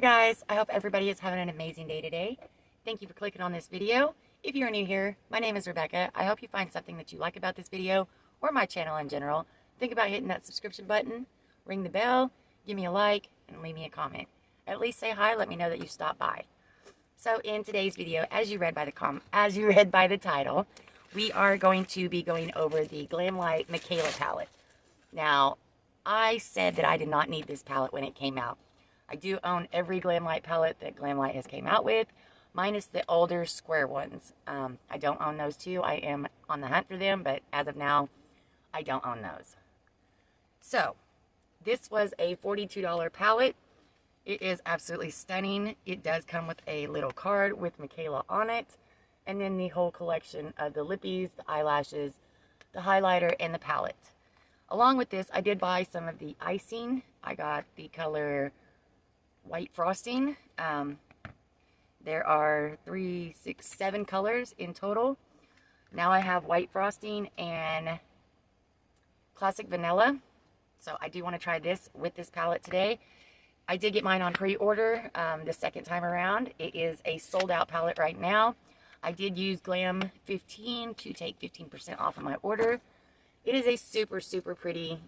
guys, I hope everybody is having an amazing day today. Thank you for clicking on this video. If you're new here, my name is Rebecca. I hope you find something that you like about this video or my channel in general. Think about hitting that subscription button, ring the bell, give me a like, and leave me a comment. At least say hi, let me know that you stopped by. So in today's video, as you read by the title, we are going to be going over the Glamlite Mikayla palette. Now, I said that I did not need this palette when it came out. I do own every Glamlite palette that Glamlite has came out with, minus the older square ones. I don't own those two. I am on the hunt for them, but as of now, I don't own those. So, this was a $42 palette. It is absolutely stunning. It does come with a little card with Mikayla on it, and then the whole collection of the lippies, the eyelashes, the highlighter, and the palette. Along with this, I did buy some of the icing. I got the color white frosting. There are 3, 6, 7 colors in total. Now I have white frosting and classic vanilla. So I do want to try this with this palette today. I did get mine on pre-order the second time around. It is a sold out palette right now. I did use Glam 15 to take 15% off of my order. It is a super pretty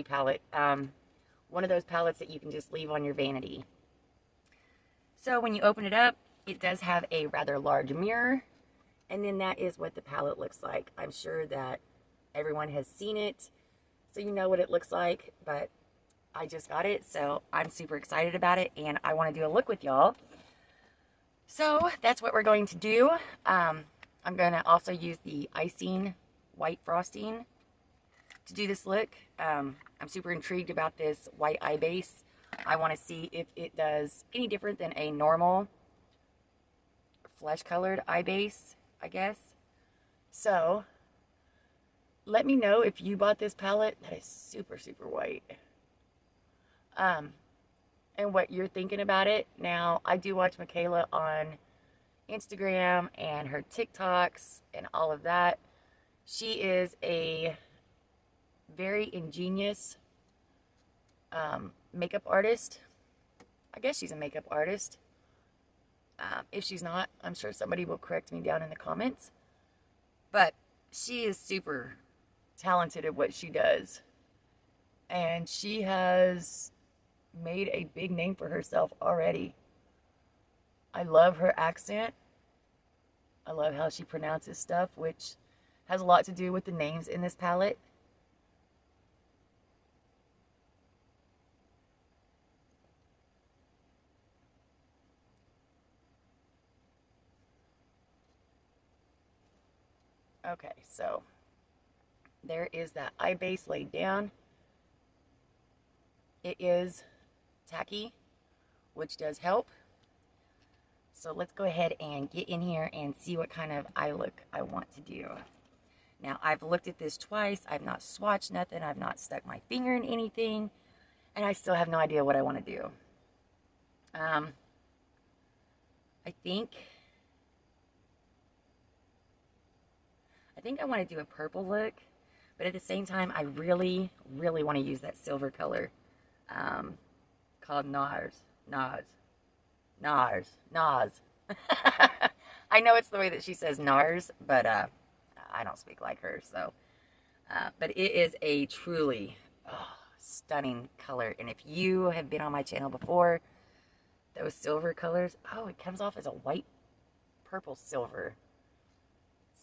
palette. One of those palettes that you can just leave on your vanity. So when you open it up, it does have a rather large mirror. And then that is what the palette looks like. I'm sure that everyone has seen it, so you know what it looks like. But I just got it, so I'm super excited about it. And I want to do a look with y'all. So that's what we're going to do. I'm going to also use the icing white frosting to do this look. I'm super intrigued about this white eye base. I want to see if it does any different than a normal flesh colored eye base, I guess. So let me know if you bought this palette that is super white, and what you're thinking about it. Now, I do watch Mikayla on Instagram and her TikToks and all of that. She is a very ingenious makeup artist. I guess she's a makeup artist. If she's not, I'm sure somebody will correct me down in the comments. But she is super talented at what she does. And she has made a big name for herself already. I love her accent. I love how she pronounces stuff, which has a lot to do with the names in this palette. Okay, so there is that eye base laid down. It is tacky, which does help. So let's go ahead and get in here and see what kind of eye look I want to do. Now, I've looked at this twice. I've not swatched nothing. I've not stuck my finger in anything. And I still have no idea what I want to do. I think I want to do a purple look, but at the same time, I really want to use that silver color called NARS. I know it's the way that she says NARS, but I don't speak like her, so. But it is a truly stunning color, and if you have been on my channel before, those silver colors, it comes off as a white purple silver.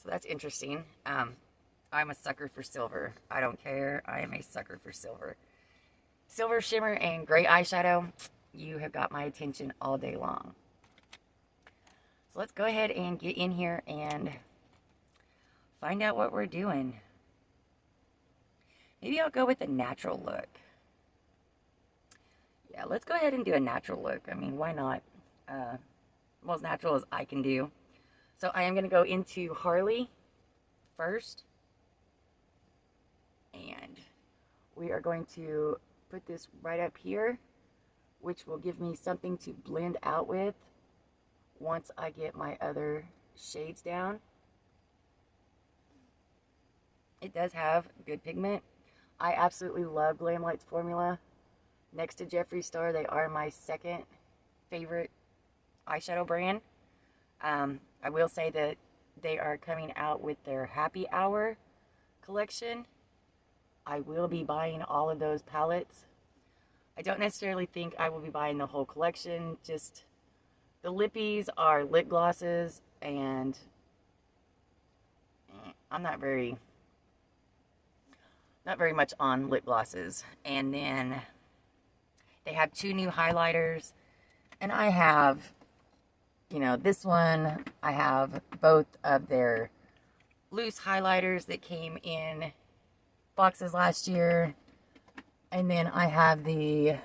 So that's interesting. I'm a sucker for silver. I don't care. I am a sucker for silver. Silver shimmer and gray eyeshadow, you have got my attention all day long. So let's go ahead and get in here and find out what we're doing. Maybe I'll go with a natural look. Yeah, let's go ahead and do a natural look. I mean, why not? As natural as I can do. So I am going to go into Harley first. And we are going to put this right up here, which will give me something to blend out with once I get my other shades down. It does have good pigment. I absolutely love Glamlite's formula. Next to Jeffree Star, they are my second favorite eyeshadow brand. I will say that they are coming out with their Happy Hour collection. I will be buying all of those palettes. I don't necessarily think I will be buying the whole collection. Just the lippies are lip glosses, and I'm not very much on lip glosses. And then they have 2 new highlighters, and I have, you know, this one. I have both of their loose highlighters that came in boxes last year, and then I have the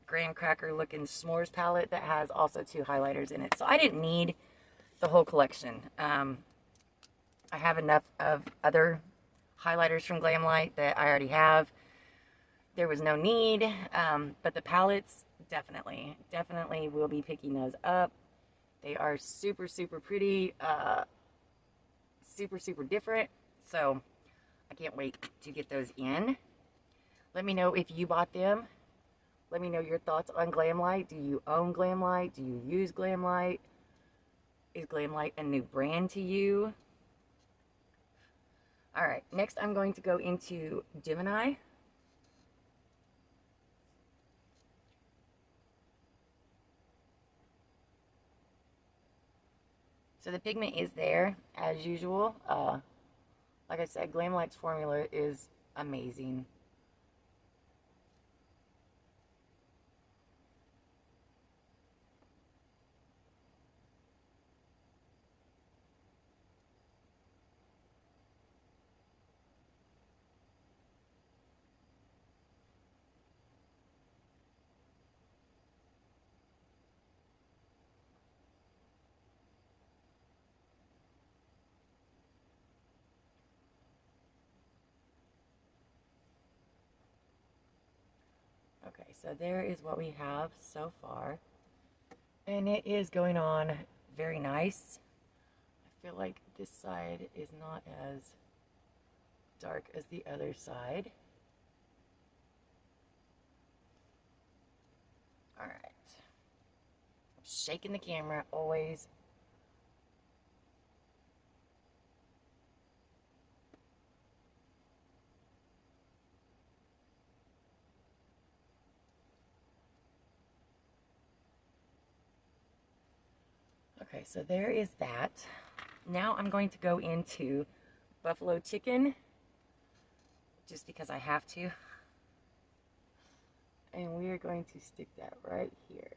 graham cracker looking s'mores palette that has also 2 highlighters in it. So I didn't need the whole collection. I have enough of other highlighters from Glamlite that I already have. There was no need, but the palettes, definitely will be picking those up. They are super, super pretty, super, super different. So I can't wait to get those in. Let me know if you bought them. Let me know your thoughts on Glamlite. Do you own Glamlite? Do you use Glamlite? Is Glamlite a new brand to you? All right, next I'm going to go into Gemini. So the pigment is there as usual. Like I said, Glamlite's formula is amazing. Okay, so there is what we have so far, and it is going on very nice. I feel like this side is not as dark as the other side. All right, I'm shaking the camera always. Okay, so there is that. Now I'm going to go into buffalo chicken, just because I have to. And we are going to stick that right here.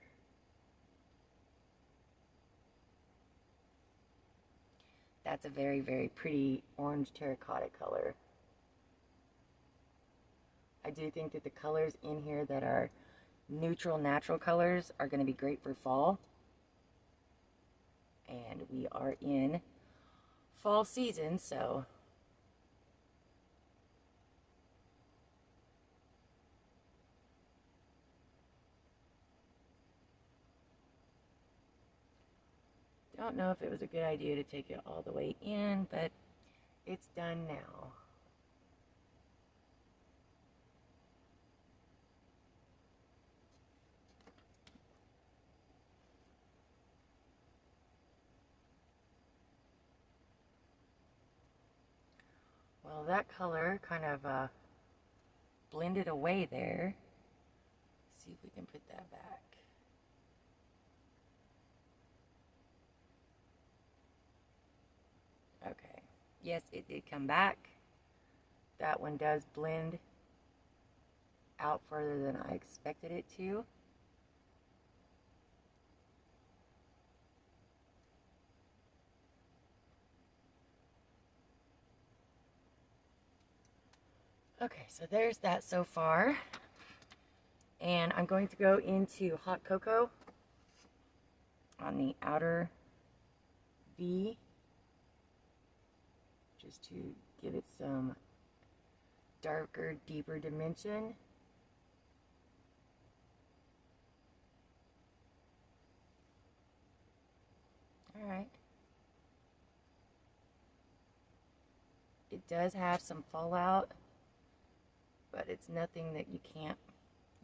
That's a very, very pretty orange terracotta color. I do think that the colors in here that are neutral, natural colors are going to be great for fall. And we are in fall season, so don't know if it was a good idea to take it all the way in, but it's done now. Well, that color kind of blended away there. Let's see if we can put that back. Okay. Yes, it did come back. That one does blend out further than I expected it to. Okay, so there's that so far. And I'm going to go into hot cocoa on the outer V, just to give it some darker, deeper dimension. All right. It does have some fallout, but it's nothing that you can't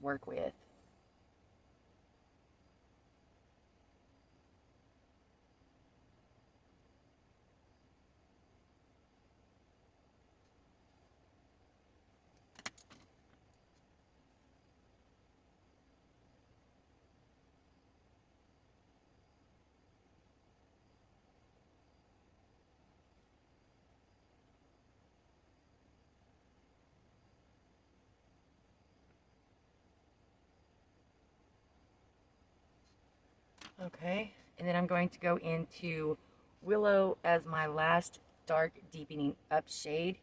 work with. Okay, and then I'm going to go into Willow as my last dark deepening up shade.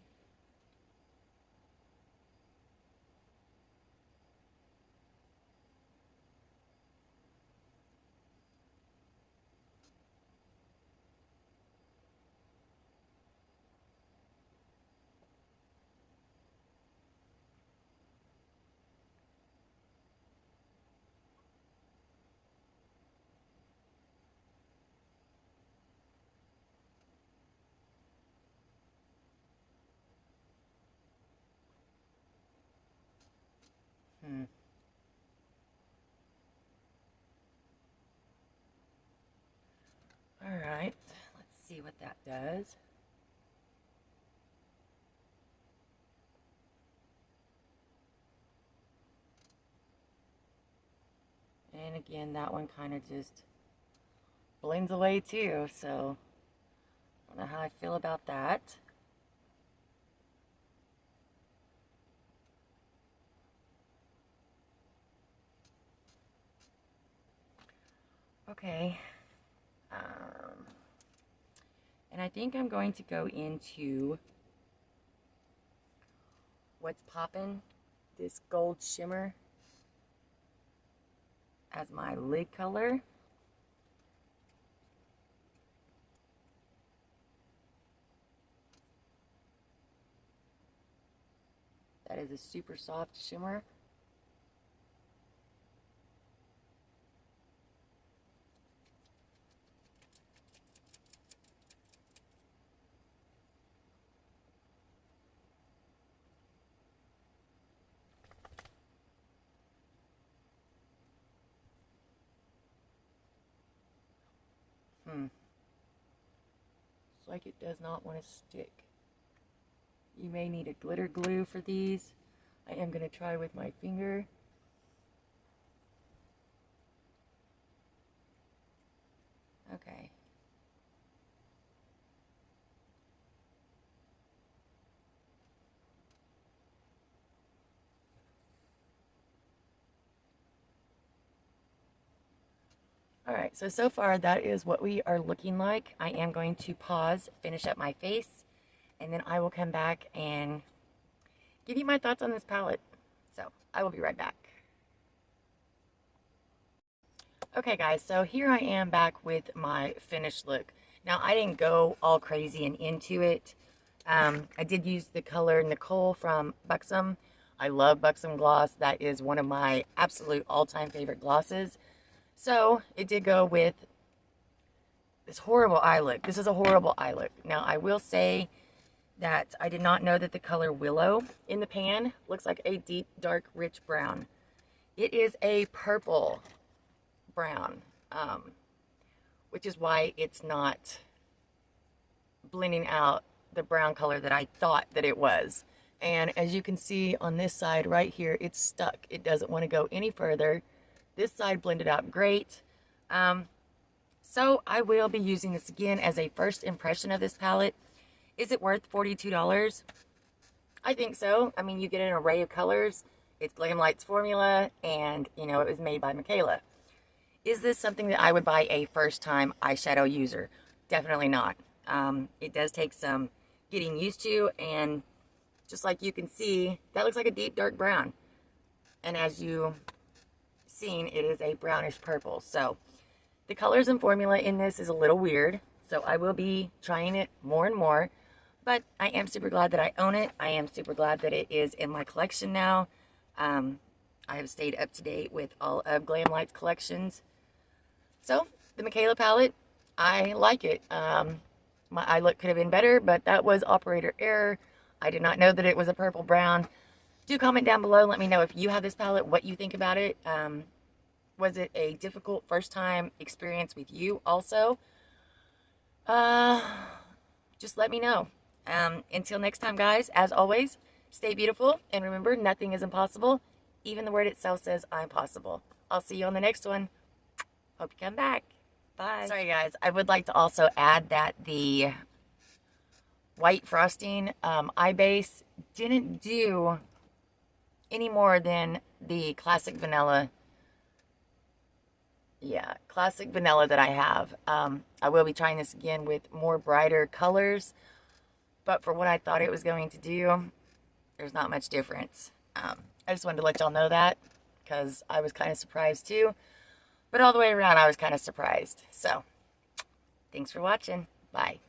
All right, let's see what that does. And again, that one kind of just blends away too, so I don't know how I feel about that. Okay. And I think I'm going to go into What's Poppin', this gold shimmer, as my lid color. That is a super soft shimmer. It's like it does not want to stick. You may need a glitter glue for these. I am going to try with my finger. Okay. Alright, so far that is what we are looking like. I am going to pause, finish up my face, and then I will come back and give you my thoughts on this palette. So, I will be right back. Okay guys, so here I am back with my finished look. Now, I didn't go all crazy and into it. I did use the color Nicole from Buxom. I love Buxom gloss. That is one of my absolute all-time favorite glosses. So, it did go with this horrible eye look. This is a horrible eye look. Now, I will say that I did not know that the color Willow in the pan looks like a deep, dark, rich brown. It is a purple brown, which is why it's not blending out the brown color that I thought that it was. And as you can see on this side right here, it's stuck. It doesn't want to go any further. This side blended out great. So I will be using this again as a first impression of this palette. Is it worth $42? I think so. I mean, you get an array of colors. It's Glamlite's formula, and, you know, it was made by Mikayla. Is this something that I would buy a first-time eyeshadow user? Definitely not. It does take some getting used to, and just like you can see, that looks like a deep, dark brown. And as you seen, it is a brownish purple. So the colors and formula in this is a little weird, so I will be trying it more and more, but I am super glad that I own it. I am super glad that it is in my collection now. I have stayed up to date with all of Glamlite's collections. So the Mikayla palette, I like it. My eye look could have been better, but that was operator error. I did not know that it was a purple brown. Do comment down below. Let me know if you have this palette, what you think about it. Was it a difficult first time experience with you also? Just let me know. Until next time, guys, as always, stay beautiful. And remember, nothing is impossible. Even the word itself says I'm possible. I'll see you on the next one. Hope you come back. Bye. Sorry, guys. I would like to also add that the white frosting eye base didn't do any more than the classic vanilla Yeah, classic vanilla that I have. I will be trying this again with more brighter colors, but for what I thought it was going to do, there's not much difference. I just wanted to let y'all know that because I was kind of surprised too. But all the way around, I was kind of surprised. So, thanks for watching. Bye.